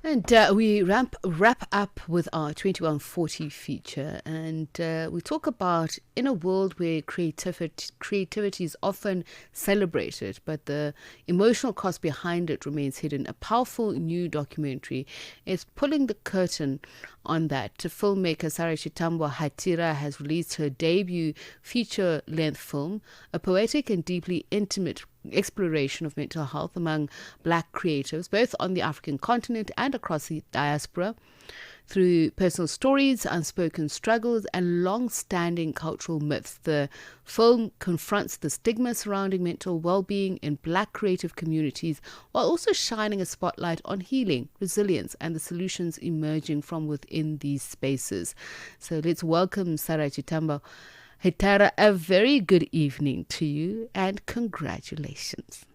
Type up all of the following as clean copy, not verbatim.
And we wrap up with our 2140 feature, and we talk about in a world where creativity is often celebrated, but the emotional cost behind it remains hidden. A powerful new documentary is pulling the curtain on that. Filmmaker Sara Chitambo-Hatira has released her debut feature-length film, a poetic and deeply intimate exploration of mental health among black creatives, both on the African continent and across the diaspora. Through personal stories, unspoken struggles, and long-standing cultural myths, the film confronts the stigma surrounding mental well-being in black creative communities, while also shining a spotlight on healing, resilience, and the solutions emerging from within these spaces. So let's welcome Sara Chitambo-Hatira. A very good evening to you, and congratulations.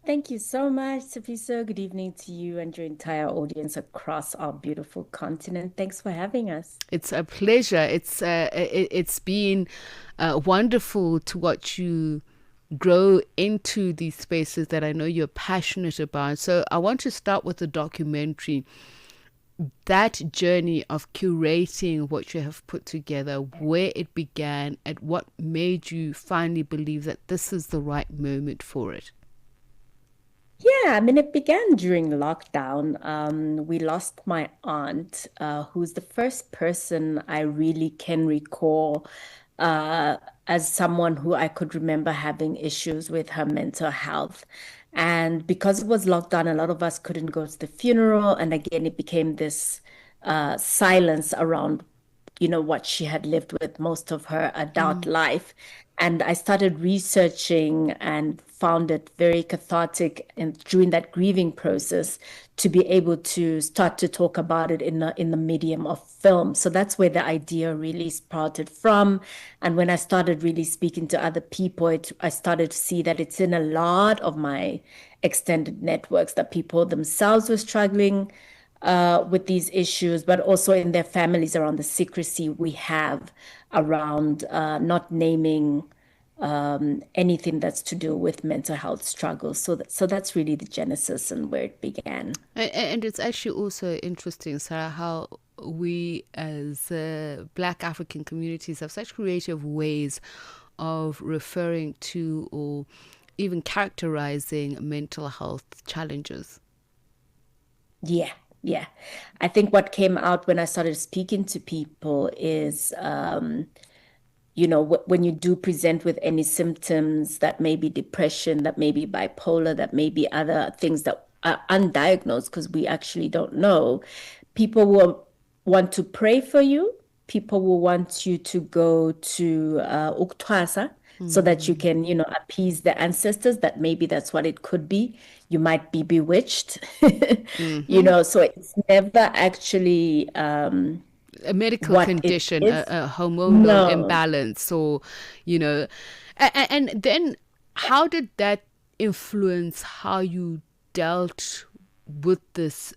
Thank you so much, Tafiso. Good evening to you and your entire audience across our beautiful continent. Thanks for having us. It's a pleasure. It's been wonderful to watch you grow into these spaces that I know you're passionate about. So I want to start with the documentary. That journey of curating what you have put together, where it began, and what made you finally believe that this is the right moment for it. Yeah, I mean, it began during lockdown. We lost my aunt, who's the first person I really can recall as someone who I could remember having issues with her mental health. And because it was lockdown, a lot of us couldn't go to the funeral. And again, it became this silence around, what she had lived with most of her adult life. And I started researching and found it very cathartic and during that grieving process to be able to start to talk about it in the medium of film. So that's where the idea really sprouted from. And when I started really speaking to other people, I started to see that it's in a lot of my extended networks that people themselves were struggling with these issues, but also in their families around the secrecy we have around not naming anything that's to do with mental health struggles. So that's really the genesis and where it began. And it's actually also interesting, Sarah, how we as black African communities have such creative ways of referring to or even characterizing mental health challenges. Yeah, yeah. I think what came out when I started speaking to people is, when you do present with any symptoms that may be depression, that may be bipolar, that may be other things that are undiagnosed because we actually don't know, people will want to pray for you. People will want you to go to Uktwasa so that you can, appease the ancestors, that maybe that's what it could be. You might be bewitched, Mm-hmm. so it's never actually A medical what it condition, is. a hormonal No. imbalance, or, you know, and then how did that influence how you dealt with this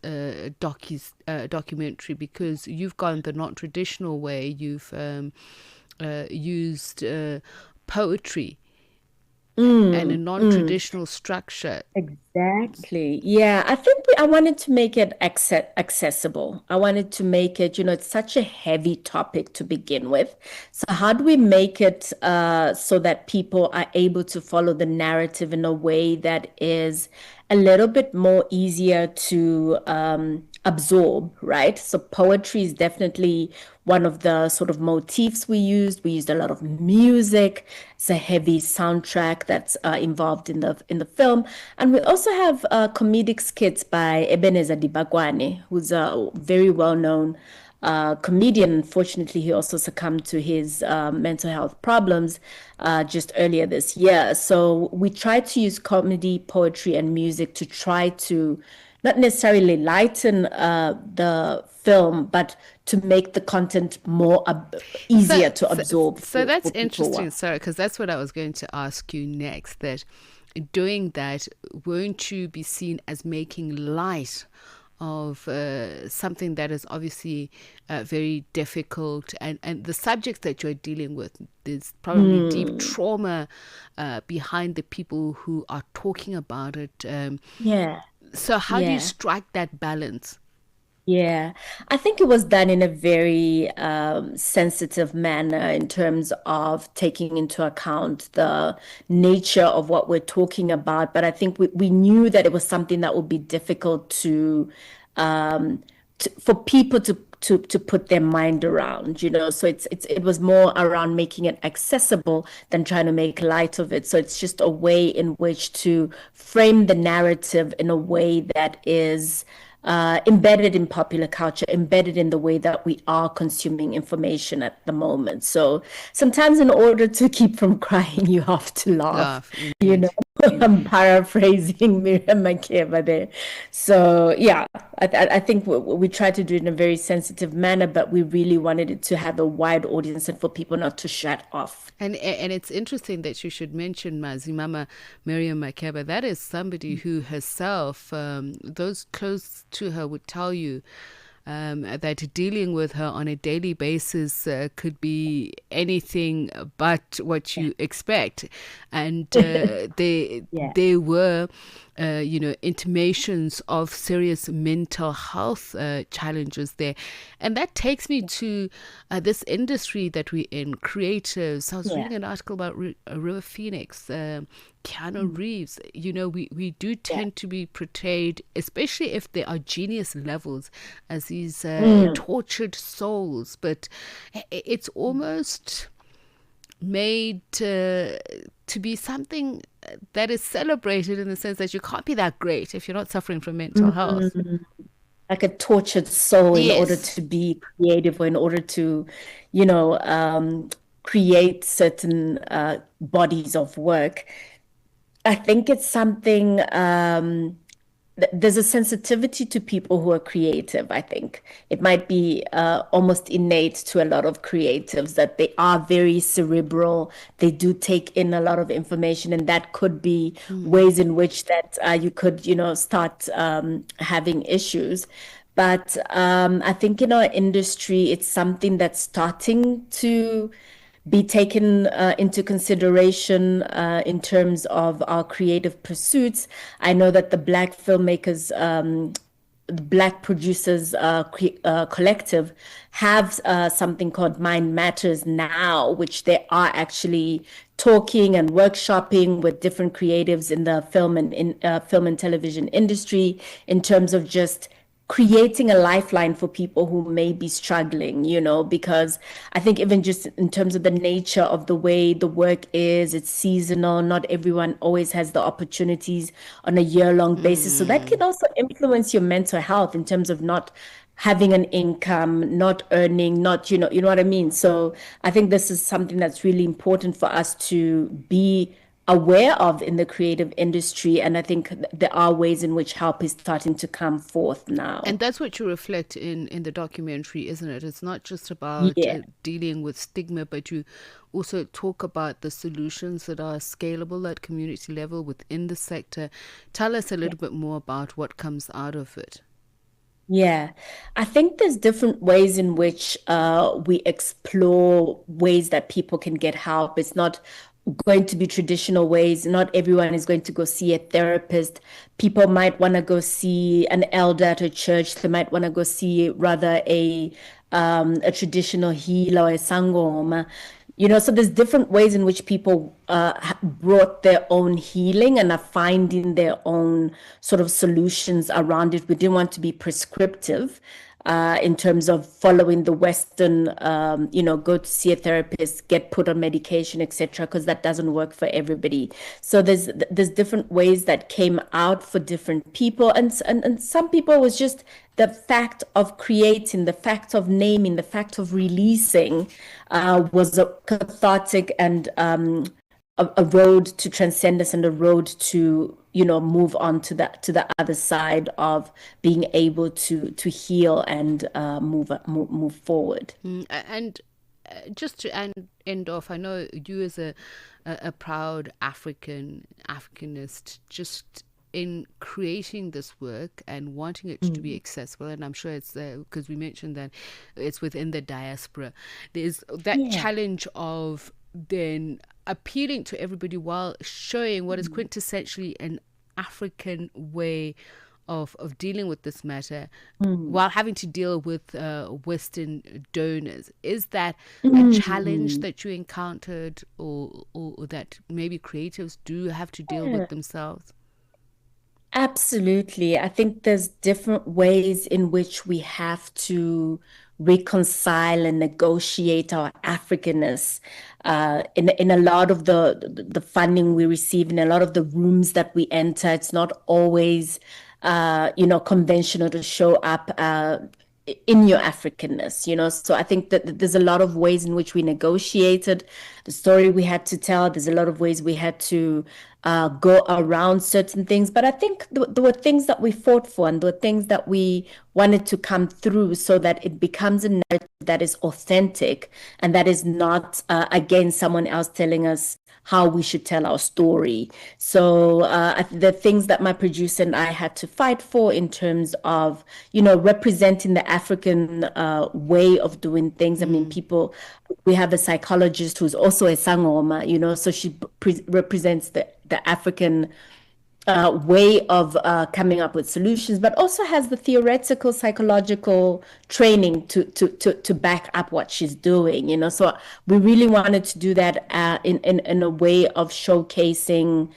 documentary? Because you've gone the non-traditional way, you've used poetry and a Mm, mm. non-traditional structure. Exactly. Yeah, I think I wanted to make it accessible. I wanted to make it, it's such a heavy topic to begin with. So how do we make it so that people are able to follow the narrative in a way that is a little bit more easier to absorb, right? So poetry is definitely one of the sort of motifs we used. We used a lot of music. It's a heavy soundtrack that's involved in the film, and we also have comedic skits by Ebenezer Dibagwane, who's a very well-known comedian. Unfortunately, he also succumbed to his mental health problems just earlier this year. So we try to use comedy, poetry, and music to try to not necessarily lighten the film, but to make the content more So, easier to so, absorb so that's for people. interesting, Sarah, because that's what I was going to ask you next. That doing that, won't you be seen as making light of something that is obviously very difficult, and the subjects that you're dealing with? There's probably deep Mm, trauma behind the people who are talking about it. yeah. So how do you Yeah. strike that balance? Yeah, I think it was done in a very sensitive manner in terms of taking into account the nature of what we're talking about. But I think we knew that it was something that would be difficult um, for people to put their mind around, you know. So it was more around making it accessible than trying to make light of it. So it's just a way in which to frame the narrative in a way that is embedded in popular culture, embedded in the way that we are consuming information at the moment. So sometimes, in order to keep from crying, you have to laugh. Laugh, You indeed. know, I'm paraphrasing Miriam Makeba there. So yeah, I think we tried to do it in a very sensitive manner, but we really wanted it to have a wide audience and for people not to shut off. And it's interesting that you should mention Mazimama Miriam Makeba. That is somebody who herself, those close to her would tell you that dealing with her on a daily basis could be anything but what Yeah. you expect. And Yeah. they were, intimations of serious mental health challenges there. And that takes me to this industry that we're in, creatives. I was Yeah. reading an article about River Phoenix, Keanu Mm. Reeves. You know, we do Yeah. tend to be portrayed, especially if there are genius levels, as these Mm. tortured souls. But it's almost made to be something that is celebrated in the sense that you can't be that great if you're not suffering from mental health. Mm. Like a tortured soul in order Yes. to be creative or in order to, you know, create certain bodies of work. I think it's something, there's a sensitivity to people who are creative, I think. It might be almost innate to a lot of creatives that they are very cerebral. They do take in a lot of information, and that could be Mm. ways in which that you could, you know, start having issues. But I think in our industry, it's something that's starting to be taken into consideration in terms of our creative pursuits. I know that the Black filmmakers, the Black Producers Collective, have something called Mind Matters now, which they are actually talking and workshopping with different creatives in the film and television industry in terms of just creating a lifeline for people who may be struggling, you know, because I think even just in terms of the nature of the way the work is, it's seasonal. Not everyone always has the opportunities on a year-long basis. So that can Mm. also influence your mental health in terms of not having an income, not earning, not, you know what I mean? So I think this is something that's really important for us to be aware of in the creative industry. And I think there are ways in which help is starting to come forth And now. that's what you reflect in the documentary, isn't it? It's not just about Yeah. dealing with stigma, but you also talk about the solutions that are scalable at community level within the sector. Tell us a Yeah. little bit more about what comes out of it. Yeah, I think there's different ways in which we explore ways that people can get help. It's not going to be traditional ways. Not everyone is going to go see a therapist. People might want to go see an elder at a church. They might want to go see rather a traditional healer or a sangoma. You know, so there's different ways in which people brought their own healing and are finding their own sort of solutions around it. We didn't want to be prescriptive in terms of following the Western, you know, go to see a therapist, get put on medication, etc., because that doesn't work for everybody. So there's different ways that came out for different people, and some people was just the fact of creating, the fact of naming, the fact of releasing was a cathartic and a road to transcendence and a road to, you know, move on to the other side of being able to heal and move forward. And just to end off, I know you as a proud Africanist, just in creating this work and wanting it to be Mm. accessible, and I'm sure it's because we mentioned that it's within the diaspora. There's that Yeah. challenge of then appealing to everybody while showing what is Mm. quintessentially an African way of dealing with this matter Mm. while having to deal with Western donors. Is that a challenge Mm. that you encountered, or that maybe creatives do have to deal Yeah. with themselves? Absolutely. I think there's different ways in which we have to reconcile and negotiate our Africanness. In a lot of the funding we receive, in a lot of the rooms that we enter, it's not always conventional to show up in your Africanness, you know. So I think that there's a lot of ways in which we negotiated the story we had to tell. There's a lot of ways we had to go around certain things. But I think there were things that we fought for, and there were things that we wanted to come through so that it becomes a narrative that is authentic and that is not, again, someone else telling us how we should tell our story. So the things that my producer and I had to fight for in terms of, representing the African way of doing things. I mean, Mm. we have a psychologist who's also a sangoma, so she represents the African way of coming up with solutions, but also has the theoretical psychological training to back up what she's doing, So we really wanted to do that in a way of showcasing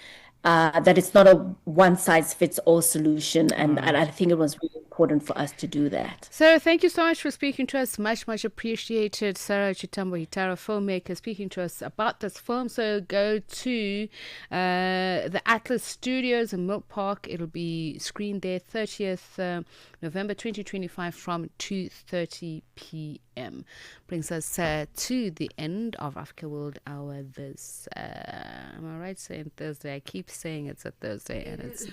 that it's not a one size fits all solution. All And I right. think it was really important for us to do that. Sarah, thank you so much for speaking to us. Much, much appreciated. Sara Chitambo-Hatira, filmmaker, speaking to us about this film. So go to the Atlas Studios in Milk Park. It'll be screened there 30th November 2025 from 2:30 p.m. Brings us to the end of Africa World Hour this, am I right saying Thursday? I keep saying it's a Thursday and it's